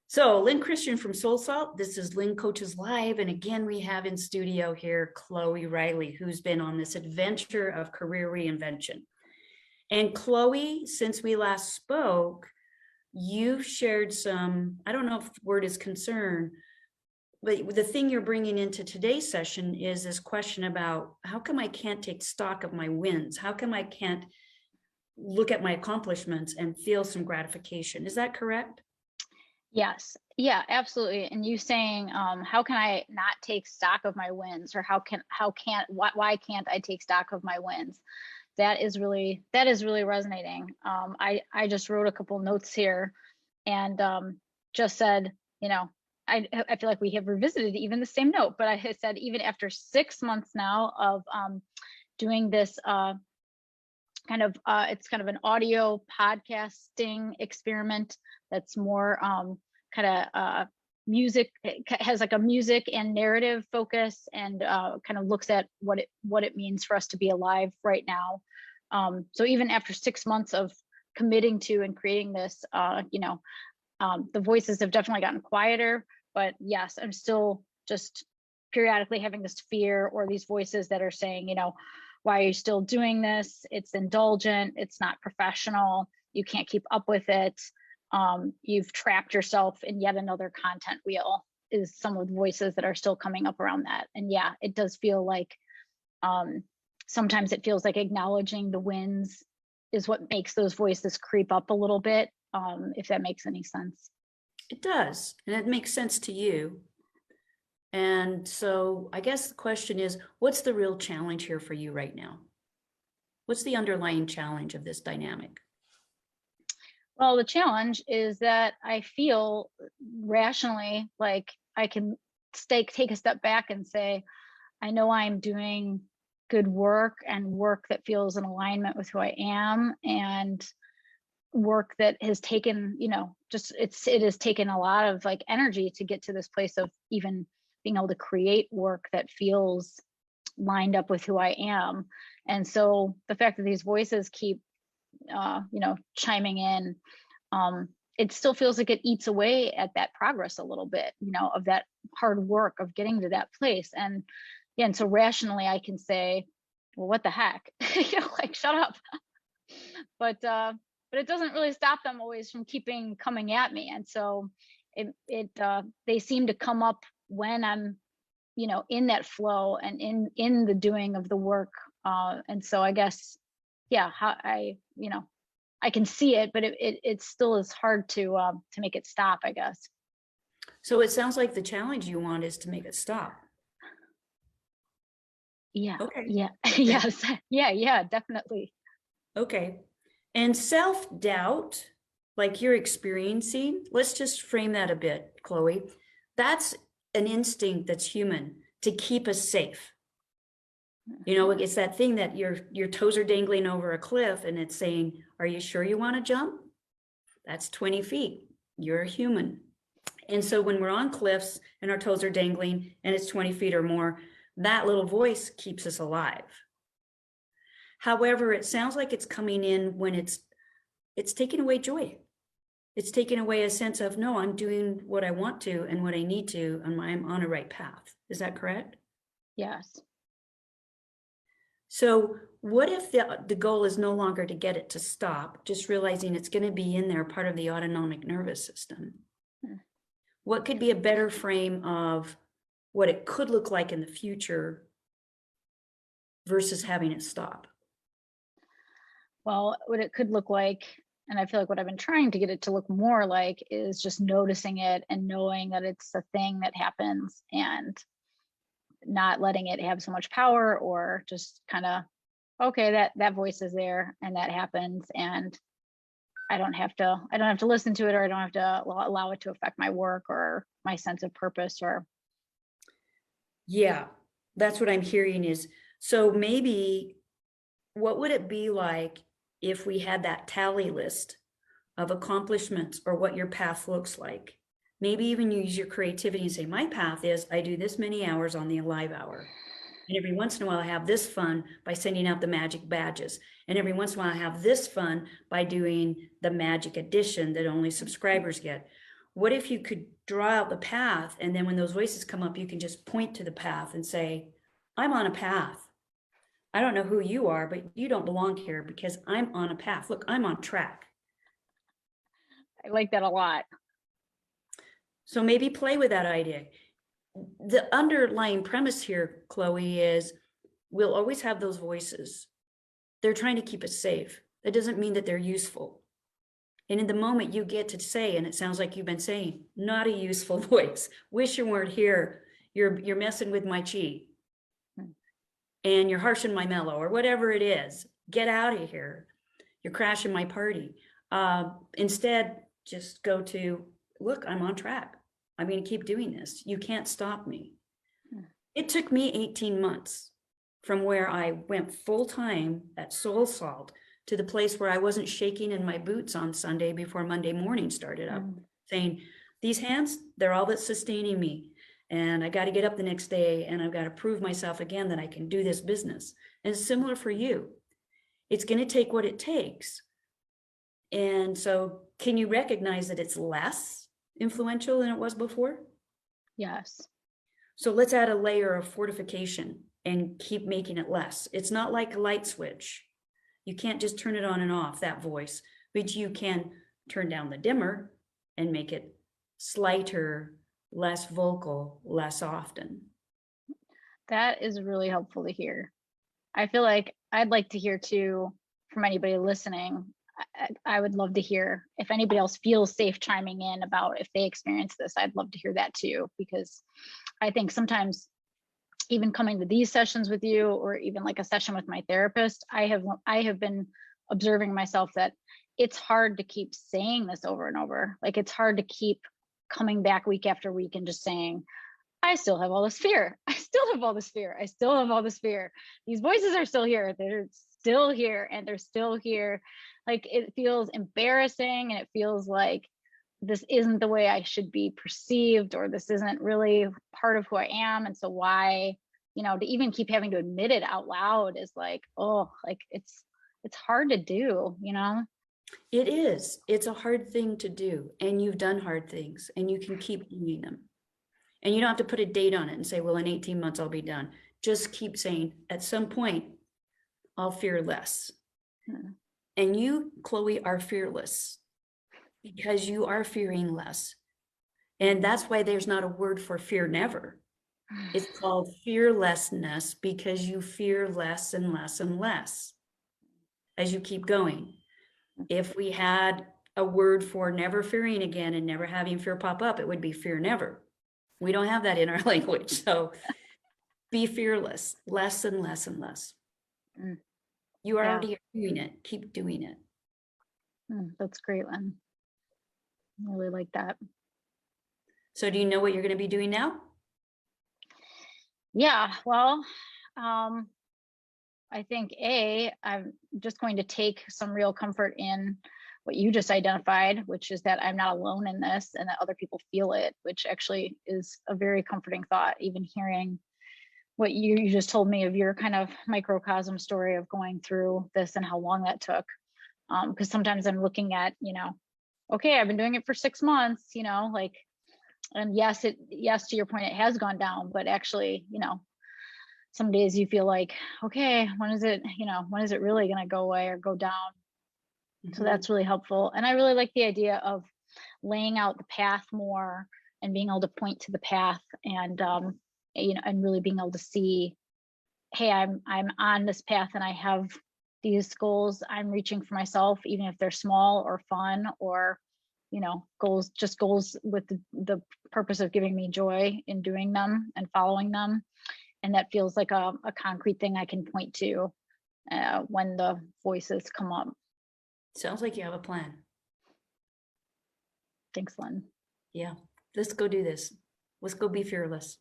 So Lynn Christian from Soul Salt. This is Lynn Coaches Live. And again, we have in studio here, Chloe Riley, who's been on this adventure of career reinvention. And Chloe, since we last spoke, you've shared some, I don't know if the word is concern, but the thing you're bringing into today's session is this question about how come I can't take stock of my wins? How come I can't look at my accomplishments and feel some gratification? Is that correct? Yes. Yeah, absolutely. And you saying, how can I not take stock of my wins, or why can't I take stock of my wins? That is really resonating. I just wrote a couple notes here and just said, I feel like we have revisited even the same note, but I had said, even after 6 months now of doing this it's kind of an audio podcasting experiment that's more music. It has like a music and narrative focus, and kind of looks at what it means for us to be alive right now. So even after 6 months of committing to and creating this, the voices have definitely gotten quieter, but yes, I'm still just periodically having this fear or these voices that are saying, why are you still doing this? It's indulgent. It's not professional. You can't keep up with it. You've trapped yourself in yet another content wheel, is some of the voices that are still coming up around that. And yeah, it does feel like sometimes it feels like acknowledging the wins is what makes those voices creep up a little bit, if that makes any sense. It does, and it makes sense to you. And so I guess the question is, what's the real challenge here for you right now? What's the underlying challenge of this dynamic? Well, the challenge is that I feel rationally like I can take a step back and say, I know I'm doing good work, and work that feels in alignment with who I am, and work that has taken, it has taken a lot of like energy to get to this place of even being able to create work that feels lined up with who I am. And so the fact that these voices keep, chiming in, it still feels like it eats away at that progress a little bit, of that hard work of getting to that place. And yeah, and so rationally I can say, well, what the heck, like shut up. But it doesn't really stop them always from coming at me. And so they seem to come up when I'm, in that flow and in the doing of the work. And so I guess, yeah, how I can see it, but it still is hard to make it stop, I guess. So it sounds like the challenge you want is to make it stop. Yeah. Okay. Yeah. Yes. Yeah, definitely. Okay. And self-doubt, like you're experiencing, let's just frame that a bit, Chloe. That's an instinct that's human to keep us safe. It's that thing that your toes are dangling over a cliff and it's saying, are you sure you want to jump? That's 20 feet. You're a human. And so when we're on cliffs and our toes are dangling and it's 20 feet or more, that little voice keeps us alive. However, it sounds like it's coming in when it's taking away joy. It's taking away a sense of, no, I'm doing what I want to and what I need to, and I'm on a right path. Is that correct? Yes. So what if the goal is no longer to get it to stop, just realizing it's going to be in there, part of the autonomic nervous system? What could be a better frame of what it could look like in the future versus having it stop? Well, what it could look like, and I feel like what I've been trying to get it to look more like, is just noticing it and knowing that it's a thing that happens, and not letting it have so much power, or just kind of, okay, that voice is there and that happens, and I don't have to listen to it, or I don't have to allow it to affect my work or my sense of purpose. Or yeah, that's what I'm hearing is, so maybe what would it be like if we had that tally list of accomplishments or what your path looks like? Maybe even use your creativity and say, my path is I do this many hours on the Alive Hour. And every once in a while I have this fun by sending out the magic badges. And every once in a while I have this fun by doing the magic edition that only subscribers get. What if you could draw out the path, and then when those voices come up, you can just point to the path and say, I'm on a path. I don't know who you are, but you don't belong here because I'm on a path. Look, I'm on track. I like that a lot. So maybe play with that idea. The underlying premise here, Chloe, is we'll always have those voices. They're trying to keep us safe. That doesn't mean that they're useful. And in the moment you get to say, and it sounds like you've been saying, not a useful voice. Wish you weren't here. You're messing with my chi. And you're harshing my mellow, or whatever it is. Get out of here. You're crashing my party. Instead, just go to, look, I'm on track. I'm going to keep doing this. You can't stop me. It took me 18 months from where I went full time at Soul Salt to the place where I wasn't shaking in my boots on Sunday before Monday morning started up, saying, these hands, they're all that's sustaining me. And I got to get up the next day and I've got to prove myself again that I can do this business. And it's similar for you. It's going to take what it takes. And so can you recognize that it's less influential than it was before? Yes. So let's add a layer of fortification and keep making it less. It's not like a light switch. You can't just turn it on and off, that voice, but you can turn down the dimmer and make it slighter, less vocal, less often. That is really helpful to hear. I feel like I'd like to hear too from anybody listening. I would love to hear if anybody else feels safe chiming in about if they experience this. I'd love to hear that too, because I think sometimes even coming to these sessions with you, or even like a session with my therapist, I have been observing myself that it's hard to keep saying this over and over. Like it's hard to keep coming back week after week and just saying, I still have all this fear. I still have all this fear. I still have all this fear. These voices are still here. They're still here and they're still here. Like it feels embarrassing and it feels like this isn't the way I should be perceived, or this isn't really part of who I am. And so why, to even keep having to admit it out loud is like, oh, like it's hard to do, It is. It's a hard thing to do. And you've done hard things and you can keep doing them. And you don't have to put a date on it and say, well, in 18 months, I'll be done. Just keep saying, at some point, I'll fear less. And you, Chloe, are fearless because you are fearing less. And that's why there's not a word for fear never. It's called fearlessness because you fear less and less and less as you keep going. If we had a word for never fearing again and never having fear pop up, it would be fear never. We don't have that in our language. So be fearless, less and less and less. You are already doing it. Keep doing it. That's great, Lynn. I really like that. So do you know what you're going to be doing now? Yeah, well, I think I'm just going to take some real comfort in what you just identified, which is that I'm not alone in this and that other people feel it, which actually is a very comforting thought, even hearing what you just told me of your kind of microcosm story of going through this and how long that took. Because sometimes I'm looking at, okay, I've been doing it for 6 months, like, and yes, to your point, it has gone down, but actually, some days you feel like, okay, when is it really going to go away or go down? So that's really helpful. And I really like the idea of laying out the path more and being able to point to the path and, and really being able to see, hey, I'm on this path and I have these goals I'm reaching for myself, even if they're small or fun or, goals with the purpose of giving me joy in doing them and following them. And that feels like a concrete thing I can point to when the voices come up. Sounds like you have a plan. Thanks, Lynn. Yeah, let's go do this. Let's go be fearless.